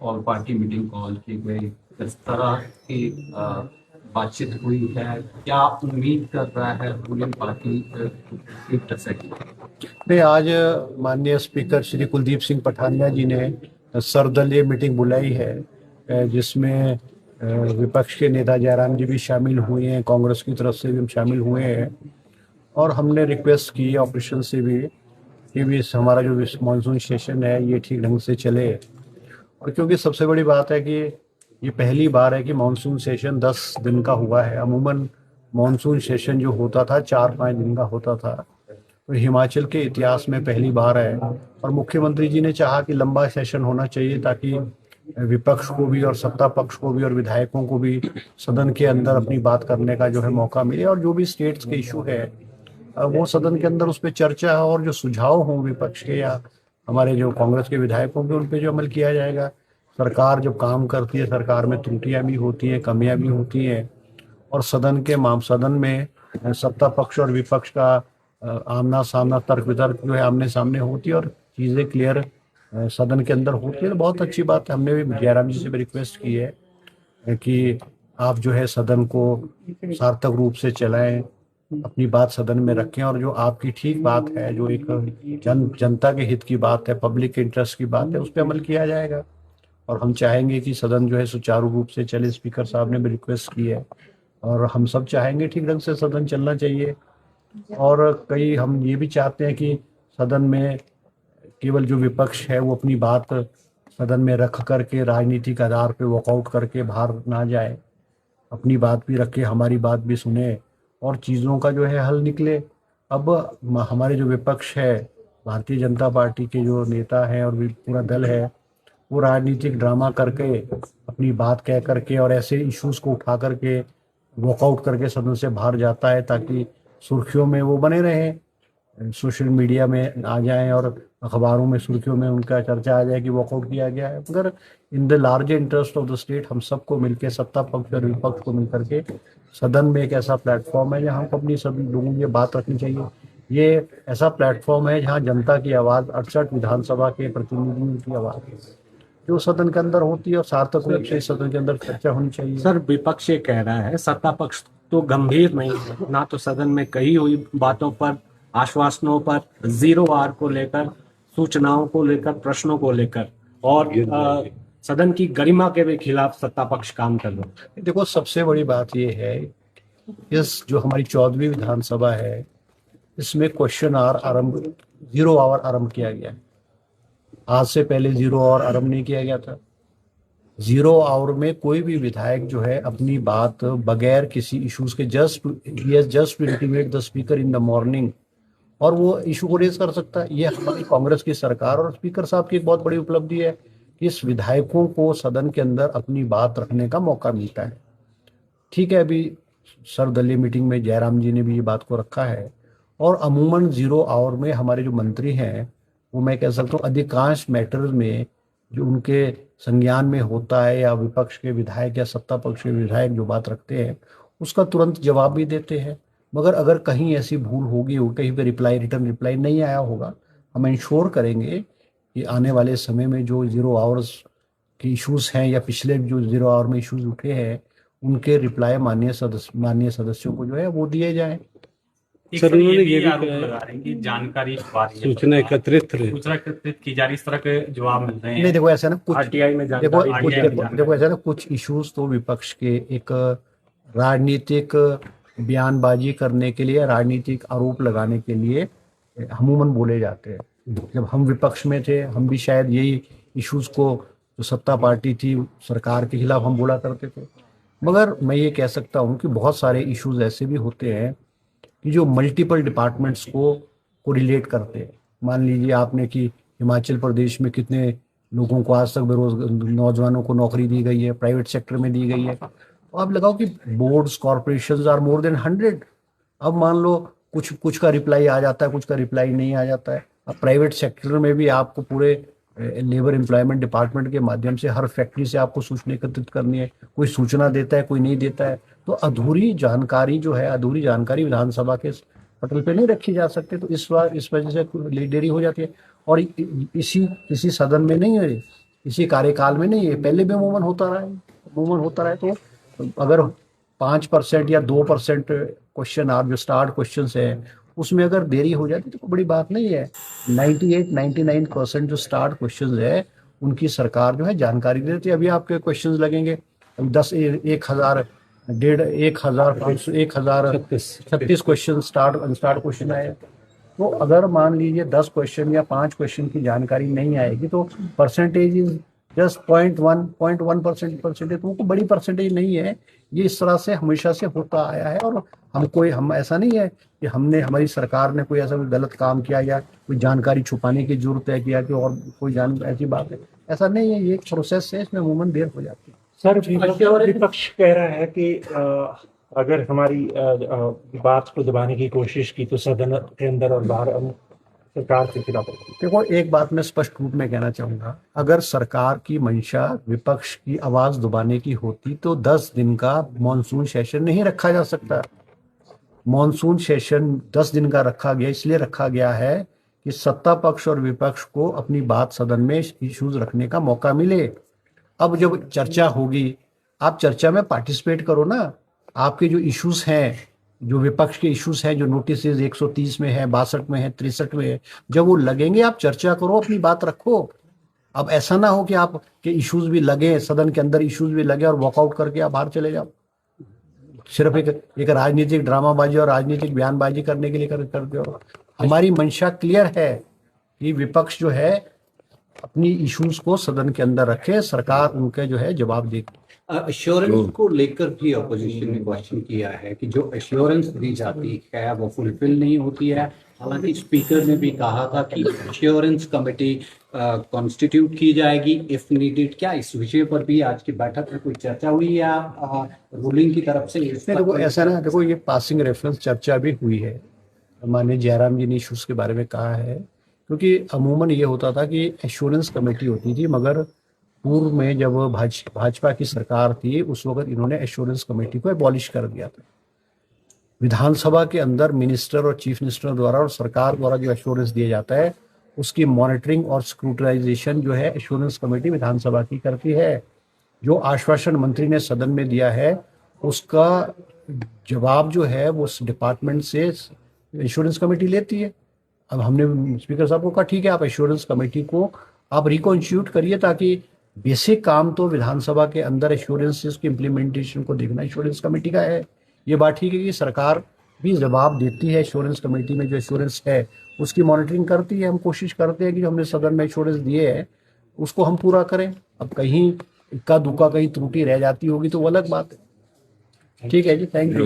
All party meeting call की गई, किस तरह की बातचीत हुई है, क्या उम्मीद कर रहा है रूलिंग पार्टी जीत कर सके? नहीं, आज माननीय स्पीकर श्री कुलदीप सिंह पठानिया जी ने सर्वदलीय मीटिंग बुलाई है, जिसमें विपक्ष के नेता जयराम जी भी शामिल हुए हैं, कांग्रेस की तरफ से भी हम शामिल हुए हैं। और हमने रिक्वेस्ट की ऑपोजिशन से भी कि भी हमारा जो मानसून सेशन है ये ठीक ढंग से चले। और क्योंकि सबसे बड़ी बात है कि ये पहली बार है कि मानसून सेशन 10 दिन का हुआ है। अमूमन मानसून सेशन जो होता था 4-5 दिन का होता था, तो हिमाचल के इतिहास में पहली बार है। और मुख्यमंत्री जी ने चाहा कि लंबा सेशन होना चाहिए ताकि विपक्ष को भी और सत्ता पक्ष को भी और विधायकों को भी सदन के अंदर अपनी बात करने का जो है मौका मिले, और जो भी स्टेट्स के इशू है वो सदन के अंदर उस पर चर्चा हो, और जो सुझाव हों विपक्ष के या हमारे जो कांग्रेस के विधायकों के, उन पे जो अमल किया जाएगा। सरकार जब काम करती है, सरकार में त्रुटियां भी होती हैं, कमियां भी होती हैं, और सदन में सत्ता पक्ष और विपक्ष का आमना सामना तर्क वितर्क जो है आमने सामने होती है, और चीज़ें क्लियर सदन के अंदर होती है। तो बहुत अच्छी बात है। हमने भी जयराम जी से भी रिक्वेस्ट की है कि आप जो है सदन को सार्थक रूप से चलाएं, अपनी बात सदन में रखें, और जो आपकी ठीक बात है, जो एक जनता के हित की बात है, पब्लिक इंटरेस्ट की बात है, उस पर अमल किया जाएगा। और हम चाहेंगे कि सदन जो है सुचारू रूप से चले। स्पीकर साहब ने भी रिक्वेस्ट की है, और हम सब चाहेंगे ठीक ढंग से सदन चलना चाहिए। और कई हम ये भी चाहते हैं कि सदन में केवल जो विपक्ष है वो अपनी बात सदन में रख करके राजनीतिक आधार पे वॉकआउट करके बाहर ना जाए, अपनी बात भी रखे, हमारी बात भी सुने, और चीज़ों का जो है हल निकले। अब हमारे जो विपक्ष है, भारतीय जनता पार्टी के जो नेता हैं और भी पूरा दल है, वो राजनीतिक ड्रामा करके अपनी बात कह करके और ऐसे इश्यूज को उठा करके वॉकआउट करके सदन से बाहर जाता है ताकि सुर्खियों में वो बने रहें, सोशल मीडिया में आ जाएं और अखबारों में सुर्खियों में उनका चर्चा आ जाए कि वॉकआउट किया गया है। मगर in the larger interest of the state हम सबको मिलकर, सत्ता पक्ष और विपक्ष को मिलकर के सदन में एक ऐसा प्लेटफॉर्म है जहां हमको अपनी सभी लोगों की बात रखनी चाहिए। ये ऐसा प्लेटफॉर्म है जहां जनता की आवाज़, 68 विधानसभा के प्रतिनिधियों की आवाज़ जो सदन के अंदर होती है, और सार्थक रूप से सदन के अंदर चर्चा होनी चाहिए। सर, विपक्ष ये कह रहा है सत्ता पक्ष तो गंभीर नहीं है, ना तो सदन में कही हुई बातों पर, आश्वासनों पर, जीरो आर को लेकर, सूचनाओं को लेकर, प्रश्नों को लेकर, और सदन की गरिमा के भी खिलाफ सत्ता पक्ष काम कर रहा है। देखो, सबसे बड़ी बात यह है, इस जो हमारी 14वीं विधानसभा है, इसमें क्वेश्चन आवर आरंभ, जीरो आवर आरंभ किया गया है। आज से पहले जीरो आवर आरंभ नहीं किया गया था। जीरो आवर में कोई भी विधायक जो है अपनी बात बगैर किसी इश्यूज के just intimate the speaker in the morning, और वो इशू को रेज कर सकता है। ये हमारी कांग्रेस की सरकार और स्पीकर साहब की एक बहुत बड़ी उपलब्धि है कि इस विधायकों को सदन के अंदर अपनी बात रखने का मौका मिलता है। ठीक है, अभी सर्वदलीय मीटिंग में जयराम जी ने भी ये बात को रखा है, और अमूमन जीरो आवर में हमारे जो मंत्री हैं, वो मैं कह सकता हूँ अधिकांश मैटर्स में जो उनके संज्ञान में होता है, या विपक्ष के विधायक या सत्ता पक्ष के विधायक जो बात रखते हैं उसका तुरंत जवाब भी देते हैं। मगर अगर कहीं ऐसी भूल होगी हो, कहीं पे रिटर्न रिप्लाई नहीं आया होगा, हम इंश्योर करेंगे कि आने वाले समय में जो जीरो आवर्स के इश्यूज हैं या पिछले जो जीरो आवर में इश्यूज उठे हैं, उनके रिप्लाई माननीय सदस्यों को जो है वो दिए जाएं। सर, उन्होंने ये भी आरोप लगा रहे हैं कि जानकारी सूचना एकत्रित की जा रही, इस तरह के जवाब मिल रहे हैं। नहीं, देखो ऐसा ना, कुछ आरटीआई में देखो ऐसा ना, कुछ इश्यूज तो विपक्ष के एक राजनीतिक बयानबाजी करने के लिए, राजनीतिक आरोप लगाने के लिए अमूमन बोले जाते हैं। जब हम विपक्ष में थे, हम भी शायद यही इश्यूज को, जो सत्ता पार्टी थी सरकार के खिलाफ, हम बोला करते थे। मगर मैं ये कह सकता हूँ कि बहुत सारे इश्यूज ऐसे भी होते हैं कि जो मल्टीपल डिपार्टमेंट्स को रिलेट करते हैं। मान लीजिए आपने कि हिमाचल प्रदेश में कितने लोगों को आज तक बेरोजगार नौजवानों को नौकरी दी गई है, प्राइवेट सेक्टर में दी गई है। तो आप लगाओ कि boards, corporations are more than 100। अब मान लो कुछ कुछ का रिप्लाई आ जाता है, कुछ का रिप्लाई नहीं आ जाता है। अब प्राइवेट सेक्टर में भी आपको पूरे लेबर एम्प्लॉयमेंट डिपार्टमेंट के माध्यम से हर फैक्ट्री से आपको सूचना एकत्रित करनी है। कोई सूचना देता है, कोई नहीं देता है। तो अधूरी जानकारी जो है, अधूरी जानकारी विधानसभा के पटल पे नहीं रखी जा सकती। तो इस वजह से देरी हो जाती है। और इसी सदन में नहीं है, इसी कार्यकाल में नहीं है, पहले भी अमूमन होता रहा है। अमूमन होता रहा है तो अगर 5% या 2% क्वेश्चन आप जो स्टार्ट क्वेश्चन है उसमें अगर देरी हो जाती तो कोई बड़ी बात नहीं है। 98-99% जो स्टार्ट क्वेश्चन है उनकी सरकार जो है जानकारी देती है। अभी आपके क्वेश्चन लगेंगे 10, 1,000, 1,500, 1,036 क्वेश्चन स्टार्ट अनस्टार्ट क्वेश्चन आए। तो अगर मान लीजिए 10 क्वेश्चन या 5 क्वेश्चन की जानकारी नहीं आएगी तो परसेंटेज इज जस्ट 0.1% तो वो बड़ी परसेंटेज नहीं है। ये इस तरह से हमेशा से होता आया है और हम ऐसा नहीं है कि हमारी सरकार ने कोई ऐसा कोई गलत काम किया या कोई जानकारी छुपाने की जरूरत है किया कि और कोई ऐसी बात है, ऐसा नहीं है। ये एक प्रोसेस है, इसमें अमूमन देर हो जाती है। सर, विपक्ष कह रहा है कि अगर हमारी बात को दबाने की कोशिश की तो सदन के अंदर और बाहर हम सरकार के खिलाफ। देखो, एक बात मैं स्पष्ट रूप में कहना चाहूंगा, अगर सरकार की मंशा विपक्ष की आवाज दबाने की होती तो 10 दिन का मॉनसून सेशन नहीं रखा जा सकता। मॉनसून सेशन 10 दिन का रखा गया, इसलिए रखा गया है कि सत्ता पक्ष और विपक्ष को अपनी बात सदन में इश्यूज रखने का मौका मिले। अब जब चर्चा होगी, आप चर्चा में पार्टिसिपेट करो ना। आपके जो इश्यूज हैं, जो विपक्ष के इश्यूज हैं, जो नोटिस 130 में है, 62 में है, 63 में है, जब वो लगेंगे आप चर्चा करो, अपनी बात रखो। अब ऐसा ना हो कि आपके इश्यूज भी लगे, सदन के अंदर इश्यूज भी लगे और वॉकआउट करके आप बाहर चले जाओ। सिर्फ एक राजनीतिक ड्रामाबाजी और राजनीतिक बयानबाजी करने के लिए करते हो। हमारी मंशा क्लियर है कि विपक्ष जो है अपनी इश्यूज को सदन के अंदर रखे, सरकार उनके जो है जवाब देगी। एश्योरेंस को लेकर भी अपोजिशन ने क्वेश्चन किया है कि जो एश्योरेंस दी जाती है वो फुलफिल नहीं होती है। हालांकि स्पीकर ने भी कहा था कि एश्योरेंस कमेटी कॉन्स्टिट्यूट की जाएगी इफ नीडेड। क्या इस विषय पर भी आज की बैठक में कोई चर्चा हुई या रूलिंग की तरफ से? देखो, ऐसा ना, देखो, ये पासिंग रेफरेंस चर्चा भी हुई है। माननीय जयराम जी ने इश्यूज के बारे में कहा है, क्योंकि अमूमन ये होता था कि एश्योरेंस कमेटी होती थी, मगर पूर्व में जब भाजपा की सरकार थी उस वक्त इन्होंने एश्योरेंस कमेटी को एबॉलिश कर दिया था। विधानसभा के अंदर मिनिस्टर और चीफ मिनिस्टर द्वारा और सरकार द्वारा जो एश्योरेंस दिया जाता है उसकी मॉनिटरिंग और स्क्रूटनाइजेशन जो है एश्योरेंस कमेटी विधानसभा की करती है। जो आश्वासन मंत्री ने सदन में दिया है उसका जवाब जो है वो डिपार्टमेंट से एश्योरेंस कमेटी लेती है। अब हमने स्पीकर साहब को कहा ठीक है, आप एश्योरेंस कमेटी को आप रिकॉन्स्टिट्यूट करिए, ताकि बेसिक काम तो विधानसभा के अंदर एश्योरेंस की इम्प्लीमेंटेशन को देखना एश्योरेंस कमेटी का है। ये बात ठीक है कि सरकार भी जवाब देती है एश्योरेंस कमेटी में, जो एश्योरेंस है उसकी मॉनिटरिंग करती है। हम कोशिश करते हैं कि जो हमने सदन में एश्योरेंस दिए है उसको हम पूरा करें। अब कहीं इक्का दुक्का कहीं त्रुटि रह जाती होगी तो वो अलग बात है। ठीक है जी, थैंक यू।